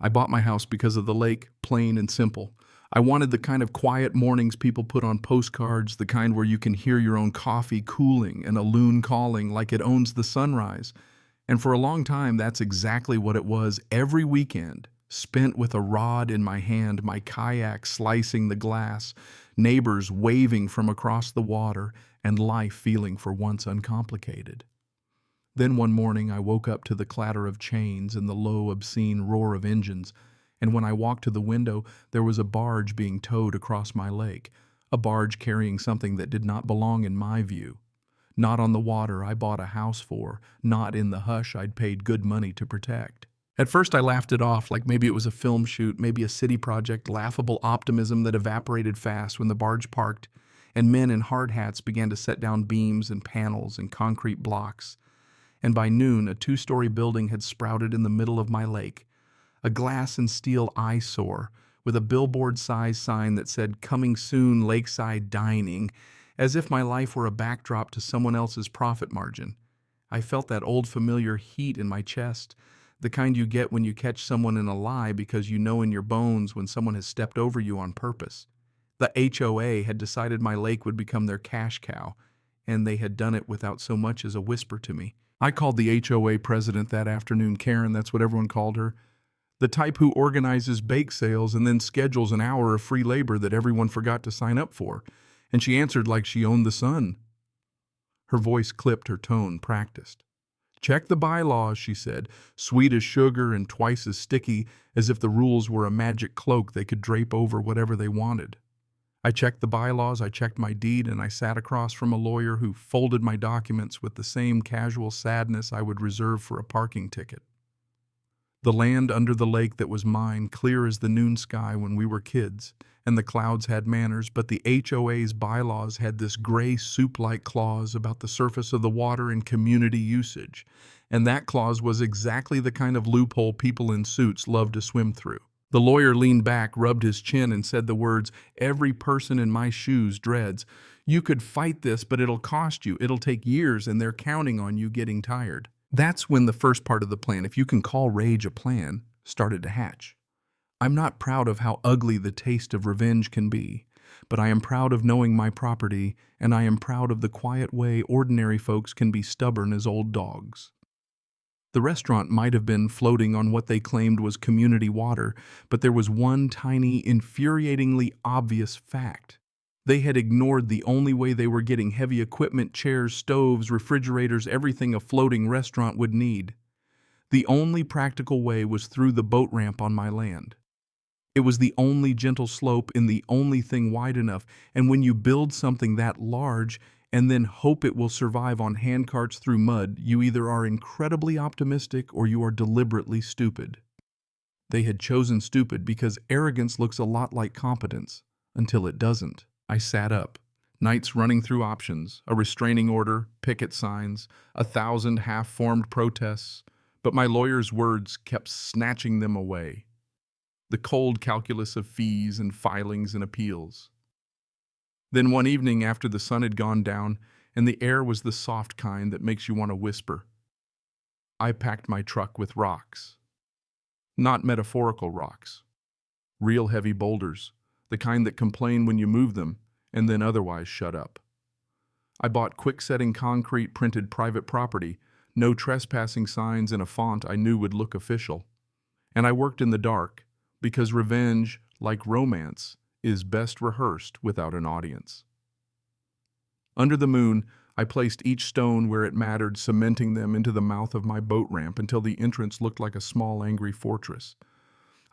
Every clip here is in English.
I bought my house because of the lake, plain and simple. I wanted the kind of quiet mornings people put on postcards, the kind where you can hear your own coffee cooling and a loon calling like it owns the sunrise. And for a long time, that's exactly what it was every weekend, spent with a rod in my hand, my kayak slicing the glass, neighbors waving from across the water, and life feeling for once uncomplicated. Then one morning I woke up to the clatter of chains and the low, obscene roar of engines, and when I walked to the window, there was a barge being towed across my lake, a barge carrying something that did not belong in my view. Not on the water I bought a house for, not in the hush I'd paid good money to protect. At first I laughed it off like maybe it was a film shoot, maybe a city project, laughable optimism that evaporated fast when the barge parked, and men in hard hats began to set down beams and panels and concrete blocks. And by noon, a two-story building had sprouted in the middle of my lake, a glass and steel eyesore with a billboard-sized sign that said, "Coming soon, lakeside dining," as if my life were a backdrop to someone else's profit margin. I felt that old familiar heat in my chest, the kind you get when you catch someone in a lie because you know in your bones when someone has stepped over you on purpose. The HOA had decided my lake would become their cash cow, and they had done it without so much as a whisper to me. I called the HOA president that afternoon Karen, that's what everyone called her, the type who organizes bake sales and then schedules an hour of free labor that everyone forgot to sign up for, and she answered like she owned the sun. Her voice clipped, her tone practiced. "Check the bylaws," she said, sweet as sugar and twice as sticky, as if the rules were a magic cloak they could drape over whatever they wanted. I checked the bylaws, I checked my deed, and I sat across from a lawyer who folded my documents with the same casual sadness I would reserve for a parking ticket. The land under the lake that was mine, clear as the noon sky when we were kids, and the clouds had manners, but the HOA's bylaws had this gray soup-like clause about the surface of the water and community usage, and that clause was exactly the kind of loophole people in suits love to swim through. The lawyer leaned back, rubbed his chin, and said the words, "Every person in my shoes dreads. You could fight this, but it'll cost you. It'll take years, and they're counting on you getting tired." That's when the first part of the plan, if you can call rage a plan, started to hatch. I'm not proud of how ugly the taste of revenge can be, but I am proud of knowing my property, and I am proud of the quiet way ordinary folks can be stubborn as old dogs. The restaurant might have been floating on what they claimed was community water, but there was one tiny, infuriatingly obvious fact. They had ignored the only way they were getting heavy equipment, chairs, stoves, refrigerators, everything a floating restaurant would need. The only practical way was through the boat ramp on my land. It was the only gentle slope in the only thing wide enough, and when you build something that large and then hope it will survive on handcarts through mud, you either are incredibly optimistic or you are deliberately stupid. They had chosen stupid because arrogance looks a lot like competence, until it doesn't. I sat up, nights running through options, a restraining order, picket signs, 1,000 half-formed protests, but my lawyer's words kept snatching them away. The cold calculus of fees and filings and appeals. Then one evening after the sun had gone down and the air was the soft kind that makes you want to whisper, I packed my truck with rocks. Not metaphorical rocks. Real heavy boulders, the kind that complain when you move them and then otherwise shut up. I bought quick-setting concrete printed private property, no trespassing signs in a font I knew would look official. And I worked in the dark, because revenge, like romance, is best rehearsed without an audience. Under the moon, I placed each stone where it mattered, cementing them into the mouth of my boat ramp until the entrance looked like a small, angry fortress.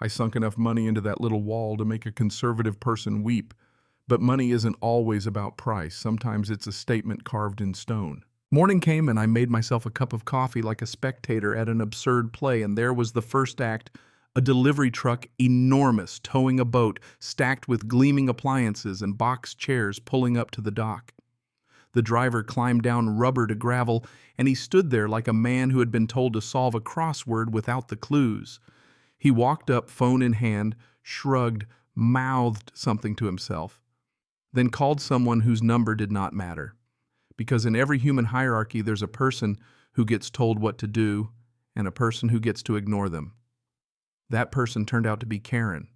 I sunk enough money into that little wall to make a conservative person weep, but money isn't always about price. Sometimes it's a statement carved in stone. Morning came and I made myself a cup of coffee like a spectator at an absurd play, and there was the first act, a delivery truck enormous towing a boat stacked with gleaming appliances and box chairs pulling up to the dock. The driver climbed down rubber to gravel, and he stood there like a man who had been told to solve a crossword without the clues. He walked up, phone in hand, shrugged, mouthed something to himself, then called someone whose number did not matter. Because in every human hierarchy there's a person who gets told what to do and a person who gets to ignore them. That person turned out to be Karen.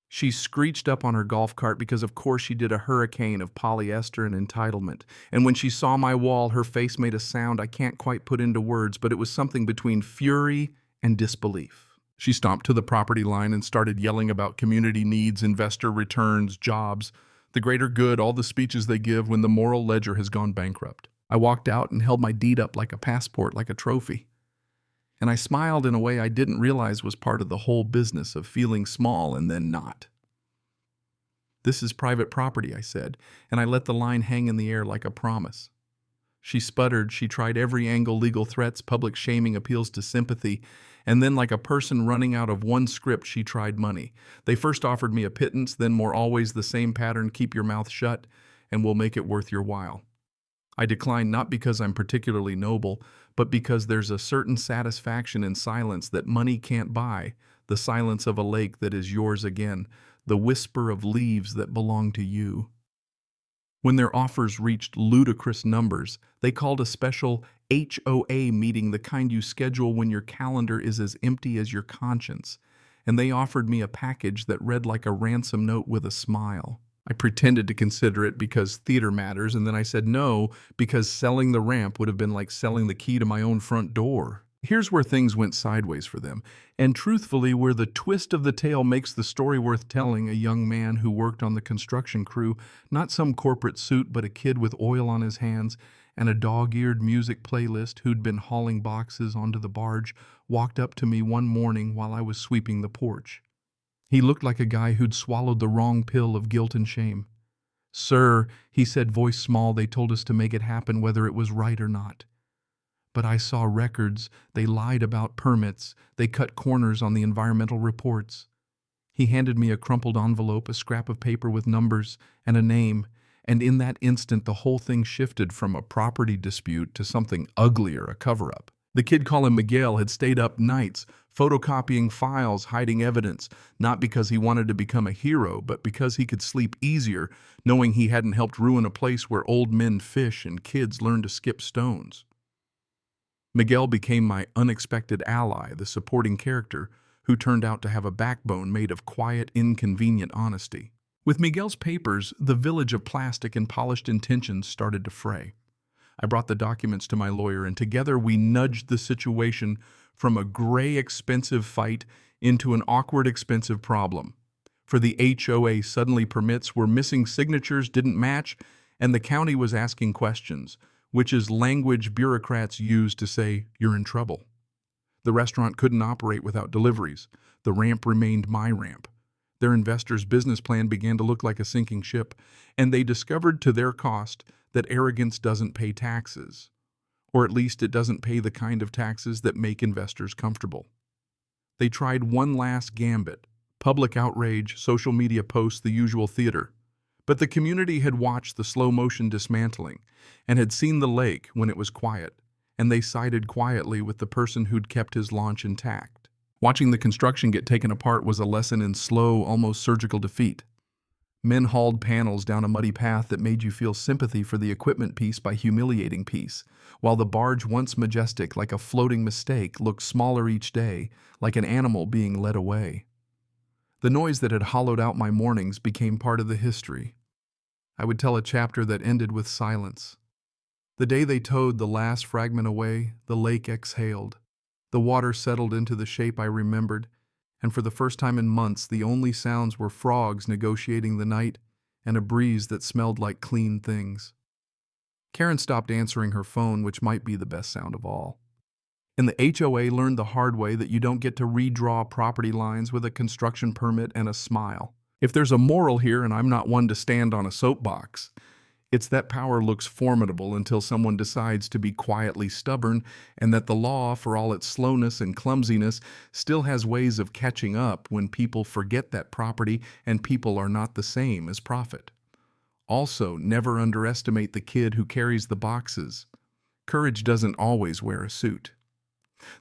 She screeched up on her golf cart because of course she did a hurricane of polyester and entitlement. And when she saw my wall, her face made a sound I can't quite put into words, but it was something between fury and disbelief. She stomped to the property line and started yelling about community needs, investor returns, jobs, the greater good, all the speeches they give when the moral ledger has gone bankrupt. I walked out and held my deed up like a passport, like a trophy. And I smiled in a way I didn't realize was part of the whole business of feeling small and then not. "This is private property," I said, and I let the line hang in the air like a promise. She sputtered. She tried every angle: legal threats, public shaming, appeals to sympathy, and then like a person running out of one script, she tried money. They first offered me a pittance, then more always the same pattern: keep your mouth shut and we'll make it worth your while. I declined not because I'm particularly noble, but because there's a certain satisfaction in silence that money can't buy, the silence of a lake that is yours again, the whisper of leaves that belong to you. When their offers reached ludicrous numbers, they called a special HOA meeting, the kind you schedule when your calendar is as empty as your conscience, and they offered me a package that read like a ransom note with a smile. I pretended to consider it because theater matters, and then I said no because selling the ramp would have been like selling the key to my own front door. Here's where things went sideways for them, and truthfully where the twist of the tale makes the story worth telling: a young man who worked on the construction crew, not some corporate suit but a kid with oil on his hands and a dog-eared music playlist who'd been hauling boxes onto the barge, walked up to me one morning while I was sweeping the porch. He looked like a guy who'd swallowed the wrong pill of guilt and shame. "Sir," he said, voice small, "they told us to make it happen whether it was right or not. But I saw records, they lied about permits, they cut corners on the environmental reports." He handed me a crumpled envelope, a scrap of paper with numbers and a name, and in that instant the whole thing shifted from a property dispute to something uglier, a cover-up. The kid, call him Miguel, had stayed up nights, photocopying files, hiding evidence, not because he wanted to become a hero, but because he could sleep easier, knowing he hadn't helped ruin a place where old men fish and kids learn to skip stones. Miguel became my unexpected ally, the supporting character, who turned out to have a backbone made of quiet, inconvenient honesty. With Miguel's papers, the village of plastic and polished intentions started to fray. I brought the documents to my lawyer, and together we nudged the situation from a gray, expensive fight into an awkward, expensive problem. For the HOA suddenly permits were missing, signatures didn't match, and the county was asking questions, which is language bureaucrats use to say, "You're in trouble." The restaurant couldn't operate without deliveries. The ramp remained my ramp. Their investors' business plan began to look like a sinking ship, and they discovered to their cost that arrogance doesn't pay taxes, or at least it doesn't pay the kind of taxes that make investors comfortable. They tried one last gambit: public outrage, social media posts, the usual theater. But the community had watched the slow-motion dismantling and had seen the lake when it was quiet, and they sided quietly with the person who'd kept his launch intact. Watching the construction get taken apart was a lesson in slow, almost surgical defeat. Men hauled panels down a muddy path that made you feel sympathy for the equipment piece by humiliating peace, while the barge, once majestic like a floating mistake, looked smaller each day, like an animal being led away. The noise that had hollowed out my mornings became part of the history. I would tell a chapter that ended with silence. The day they towed the last fragment away, the lake exhaled. The water settled into the shape I remembered, and for the first time in months, the only sounds were frogs negotiating the night and a breeze that smelled like clean things. Karen stopped answering her phone, which might be the best sound of all. And the HOA learned the hard way that you don't get to redraw property lines with a construction permit and a smile. If there's a moral here, and I'm not one to stand on a soapbox, it's that power looks formidable until someone decides to be quietly stubborn, and that the law, for all its slowness and clumsiness, still has ways of catching up when people forget that property and people are not the same as profit. Also, never underestimate the kid who carries the boxes. Courage doesn't always wear a suit.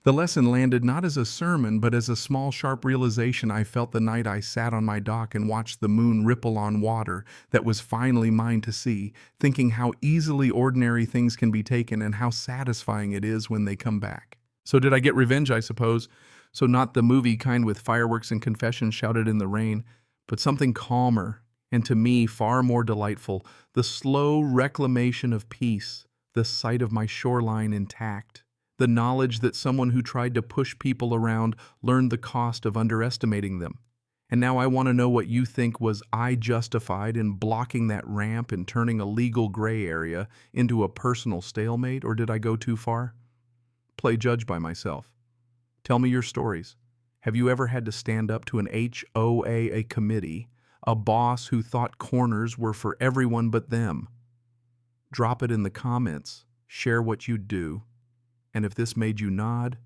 The lesson landed not as a sermon, but as a small, sharp realization I felt the night I sat on my dock and watched the moon ripple on water that was finally mine to see, thinking how easily ordinary things can be taken and how satisfying it is when they come back. So did I get revenge, I suppose? So not the movie kind with fireworks and confessions shouted in the rain, but something calmer, and to me far more delightful, the slow reclamation of peace, the sight of my shoreline intact, the knowledge that someone who tried to push people around learned the cost of underestimating them. And now I want to know what you think. Was I justified in blocking that ramp and turning a legal gray area into a personal stalemate, or did I go too far? Play judge by myself. Tell me your stories. Have you ever had to stand up to an HOA, a committee, a boss who thought corners were for everyone but them? Drop it in the comments. Share what you do. And if this made you nod,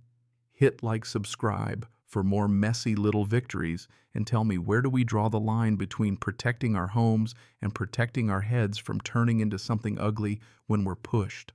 hit like, subscribe for more messy little victories, and tell me, where do we draw the line between protecting our homes and protecting our heads from turning into something ugly when we're pushed?